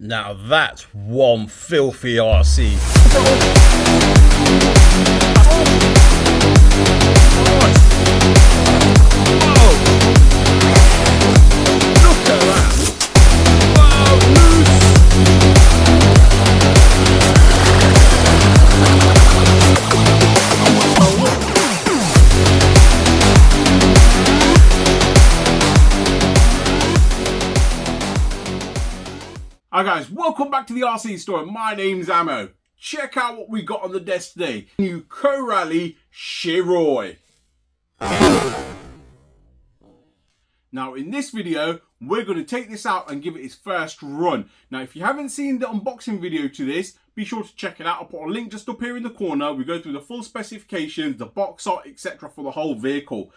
Now that's one filthy RC. Hi guys, welcome back to the RC store. My name's Ammo. Check out what we got on the desk today. New Co-Rally Shiroi. Now in this video, we're going to take this out and give it its first run. Now if you haven't seen the unboxing video to this, be sure to check it out. I'll put a link just up here in the corner. We go through the full specifications, the box art, etc. for the whole vehicle.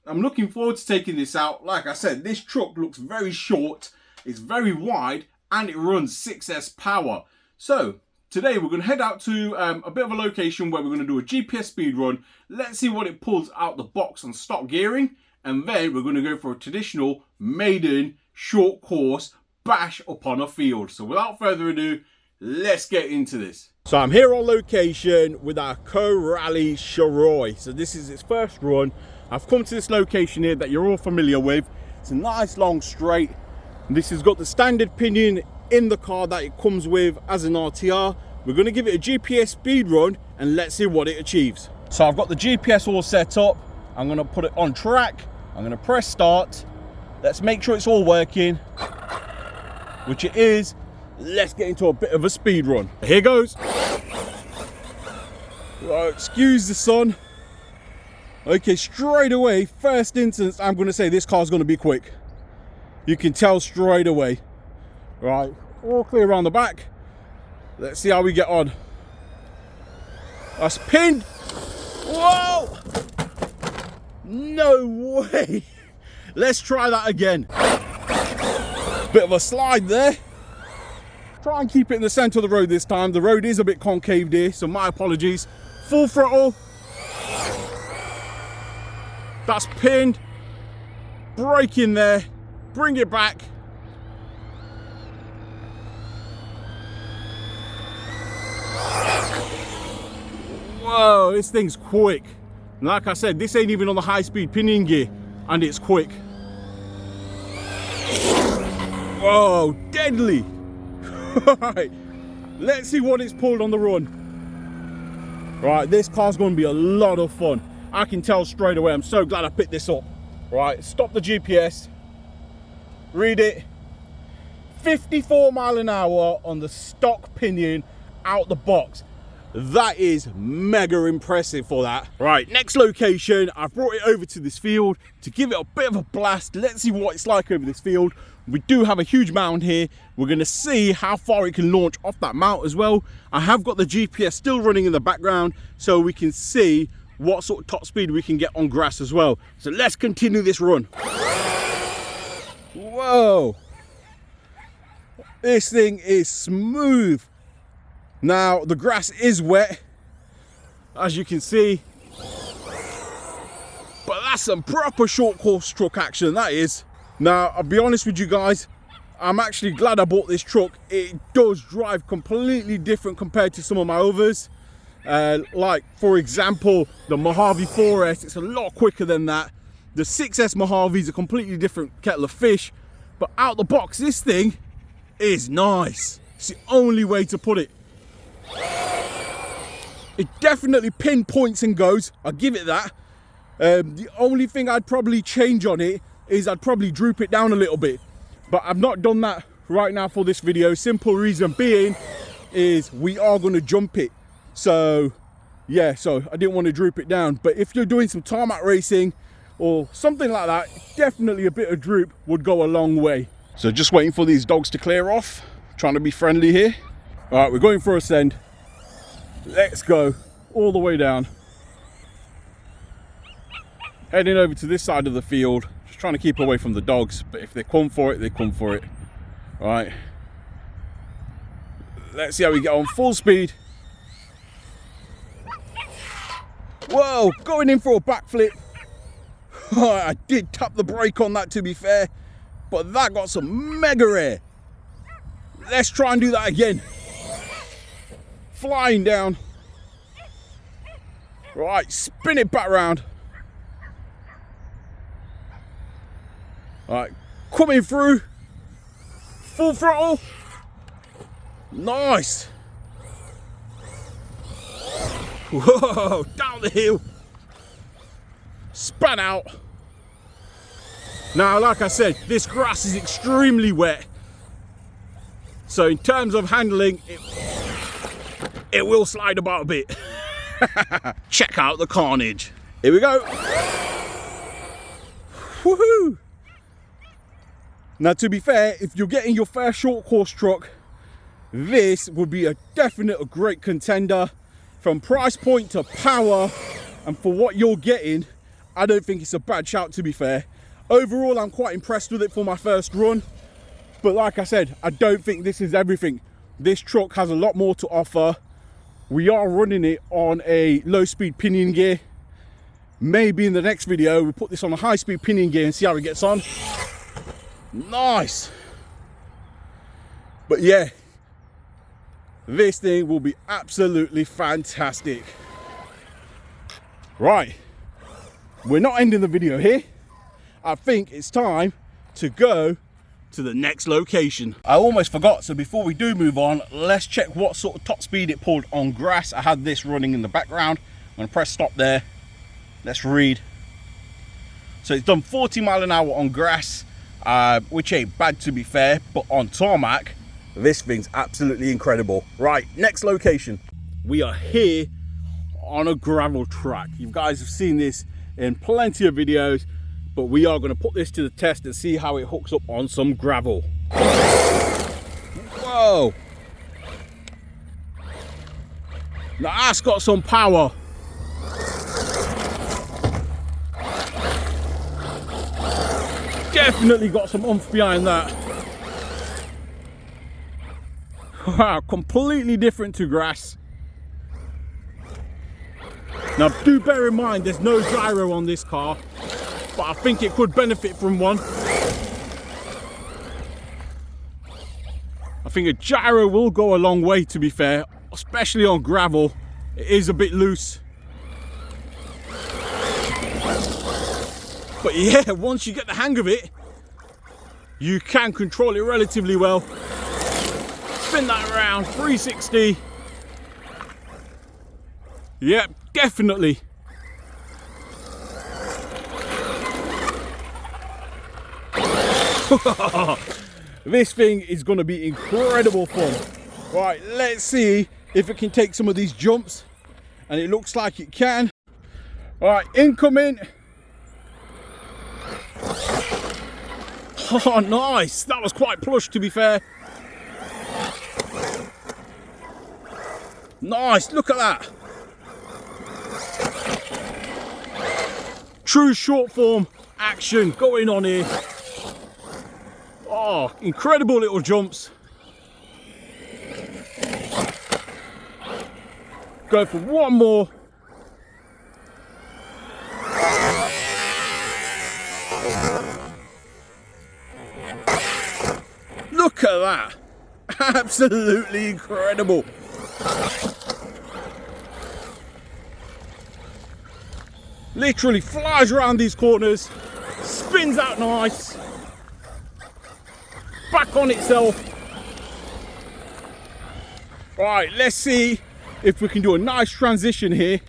I'm looking forward to taking this out. Like I said, this truck looks very short, it's very wide, and it runs 6S power. So today we're going to head out to a bit of a location where we're going to do a GPS speed run. Let's see what it pulls out the box on stock gearing, and then we're going to go for a traditional maiden short course bash upon a field. So without further ado, let's get into this. So I'm here on location with our Co-Rally Shiroi. So this is its first run. I've come to this location here that you're all familiar with. It's a nice long straight. This has got the standard pinion in the car that it comes with as an RTR. We're going to give it a GPS speed run and let's see what it achieves. So I've got the GPS all set up. I'm going to put it on track. I'm going to press start. Let's make sure it's all working, which it is. Let's get into a bit of a speed run. Here goes. Right, excuse the sun. Okay, straight away, first instance, I'm going to say this car's going to be quick. You can tell straight away. Right, all clear around the back. Let's see how we get on. That's pinned. Whoa! No way. Let's try that again. Bit of a slide there. Try and keep it in the center of the road this time. The road is a bit concaved here, so my apologies. Full throttle. That's pinned. Brake in there. Bring it back. Whoa, this thing's quick. And like I said, this ain't even on the high-speed pinion gear, and it's quick. Whoa, deadly. Right, let's see what it's pulled on the run. Right, this car's going to be a lot of fun. I can tell straight away. I'm so glad I picked this up. Right, stop the GPS. Read it. 54 miles an hour on the stock pinion out the box. That is mega impressive for that. Right, next location. I've brought it over to this field to give it a bit of a blast. Let's see what it's like over this field. We do have a huge mound here. We're going to see how far it can launch off that mount as well. I have got the GPS still running in the background so we can see what sort of top speed we can get on grass as well. So let's continue this run. Whoa, this thing is smooth. Now the grass is wet, as you can see, but that's some proper short course truck action, that is. Now I'll be honest with you guys, I'm actually glad I bought this truck. It does drive completely different compared to some of my others. Like for example the Mojave 4S, it's a lot quicker than that. The 6S Mojave is a completely different kettle of fish, but out the box this thing is nice. It's the only way to put it. It definitely pinpoints and goes, I'll give it that. The only thing I'd probably change on it is I'd probably droop it down a little bit, but I've not done that right now for this video. Simple reason being is we are going to jump it. So yeah, so I didn't want to droop it down. But if you're doing some tarmac racing or something like that, definitely a bit of droop would go a long way. So just waiting for these dogs to clear off, trying to be friendly here. All right, we're going for a send. Let's go all the way down. Heading over to this side of the field, just trying to keep away from the dogs, but if they come for it, they come for it. All right, let's see how we get on. Full speed. Whoa, going in for a backflip. I did tap the brake on that, to be fair, but that got some mega air. Let's try and do that again. Flying down. Right, spin it back round. Right, coming through. Full throttle. Nice. Whoa, down the hill. Span out. Now, like I said, this grass is extremely wet. So in terms of handling, it will slide about a bit. Check out the carnage. Here we go. Woohoo! Now, to be fair, if you're getting your first short course truck, this would be a definite great contender. From price point to power, and for what you're getting, I don't think it's a bad shout, to be fair. Overall, I'm quite impressed with it for my first run. But like I said, I don't think this is everything. This truck has a lot more to offer. We are running it on a low-speed pinion gear. Maybe in the next video, we'll put this on a high-speed pinion gear and see how it gets on. Nice. But yeah, this thing will be absolutely fantastic. Right, we're not ending the video here. I think it's time to go to the next location. I almost forgot, so before we do move on, let's check what sort of top speed it pulled on grass. I had this running in the background. I'm gonna press stop there. Let's read. So it's done 40 miles an hour on grass, which ain't bad, to be fair, but on tarmac, this thing's absolutely incredible. Right, next location. We are here on a gravel track. You guys have seen this in plenty of videos, but we are going to put this to the test and see how it hooks up on some gravel. Whoa! Now that's got some power. Definitely got some oomph behind that. Wow, completely different to grass. Now do bear in mind there's no gyro on this car, but I think it could benefit from one. I think a gyro will go a long way, to be fair, especially on gravel. It is a bit loose. But yeah, once you get the hang of it, you can control it relatively well. Spin that around, 360. Yep, definitely. This thing is going to be incredible fun. Right, let's see if it can take some of these jumps, and it looks like it can. All right, incoming. Oh, nice. That was quite plush, to be fair. Nice, look at that. True short form action going on here. Oh, incredible little jumps. Go for one more. Look at that. Absolutely incredible. Literally flies around these corners, spins out nice, back on itself. Right, let's see if we can do a nice transition here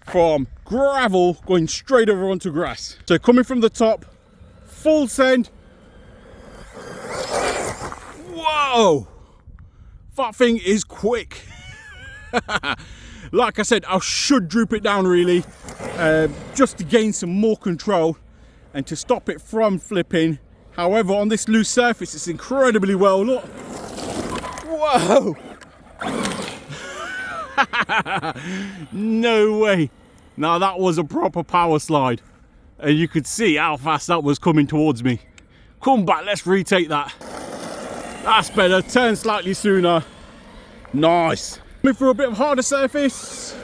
from gravel going straight over onto grass. So coming from the top, full send. Whoa, that thing is quick. Like I said, I should droop it down really, just to gain some more control and to stop it from flipping. However, on this loose surface, it's incredibly well. Look. Whoa. No way. Now that was a proper power slide. And you could see how fast that was coming towards me. Come back, let's retake that. That's better, turn slightly sooner. Nice. Coming through a bit of harder surface.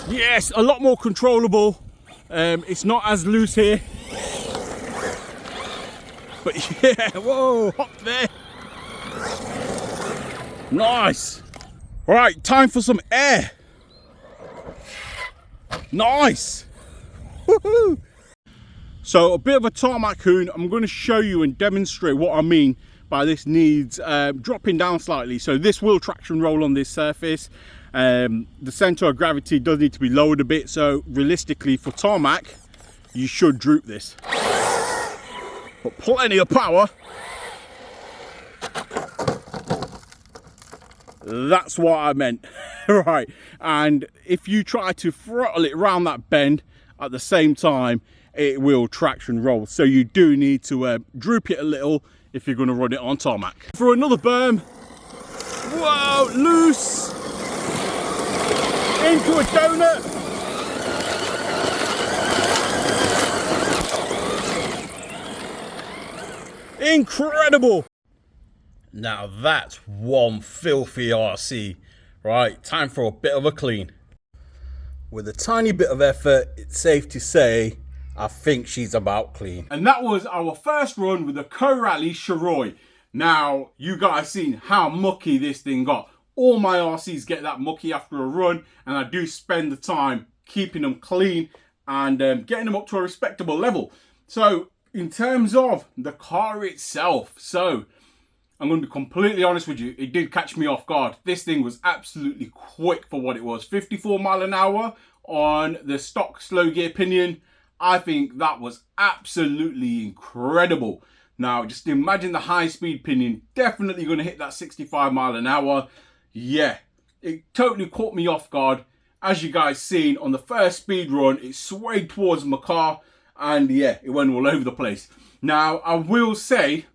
Yes, a lot more controllable. It's not as loose here. But yeah, whoa, hop there. Nice. All right, time for some air. Nice. Woohoo. So a bit of a tarmac hoon. I'm going to show you and demonstrate what I mean by this needs dropping down slightly. So this will traction roll on this surface. The center of gravity does need to be lowered a bit. So realistically for tarmac, you should droop this. But plenty of power. That's what I meant. Right. And if you try to throttle it around that bend at the same time, it will traction roll. So you do need to droop it a little if you're going to run it on tarmac. For another berm. Whoa, loose. Into a donut. Incredible. Now that's one filthy RC. Right, time for a bit of a clean. With a tiny bit of effort, it's safe to say I think she's about clean. And that was our first run with the Co-Rally Shiroi. Now, you guys seen how mucky this thing got. All my RCs get that mucky after a run, and I do spend the time keeping them clean and getting them up to a respectable level. So, in terms of the car itself, so I'm going to be completely honest with you, it did catch me off guard. This thing was absolutely quick for what it was. 54 mile an hour on the stock slow gear pinion. I think that was absolutely incredible. Now, just imagine the high speed pinion definitely going to hit that 65 mile an hour. Yeah, it totally caught me off guard. As you guys seen on the first speed run, it swayed towards my car and yeah, it went all over the place. Now, I will say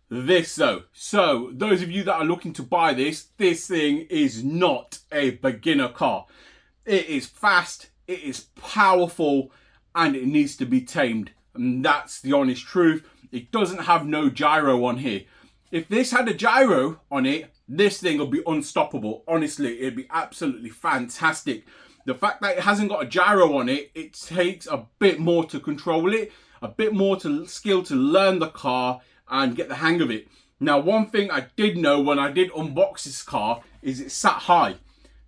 this though. So, those of you that are looking to buy this thing is not a beginner car. It is fast, it is powerful, and it needs to be tamed. And that's the honest truth. It doesn't have no gyro on here. If this had a gyro on it, this thing would be unstoppable. Honestly, it'd be absolutely fantastic. The fact that it hasn't got a gyro on it, it takes a bit more to control it, a bit more to skill to learn the car and get the hang of it. Now, one thing I did know when I did unbox this car is it sat high.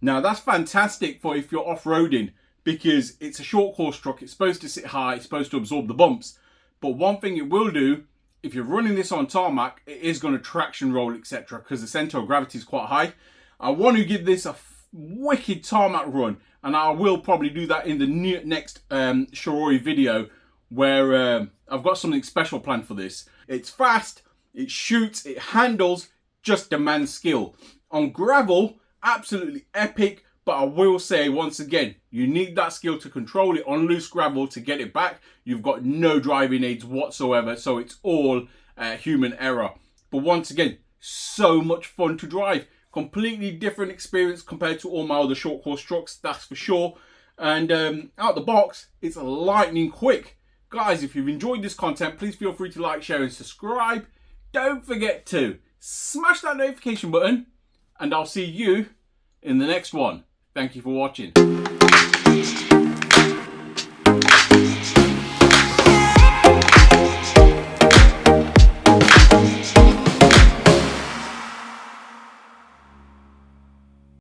Now, that's fantastic for if you're off-roading, because it's a short course truck. It's supposed to sit high, it's supposed to absorb the bumps. But one thing it will do, if you're running this on tarmac, it is going to traction roll, etc., because the center of gravity is quite high. I want to give this a wicked tarmac run, and I will probably do that in the next Shiroi video, where I've got something special planned for this. It's fast, it shoots, it handles, just demands skill. On gravel, absolutely epic. But I will say, once again, you need that skill to control it on loose gravel to get it back. You've got no driving aids whatsoever, so it's all human error. But once again, so much fun to drive. Completely different experience compared to all my other short course trucks, that's for sure. And out the box, it's lightning quick. Guys, if you've enjoyed this content, please feel free to like, share and subscribe. Don't forget to smash that notification button, and I'll see you in the next one. Thank you for watching.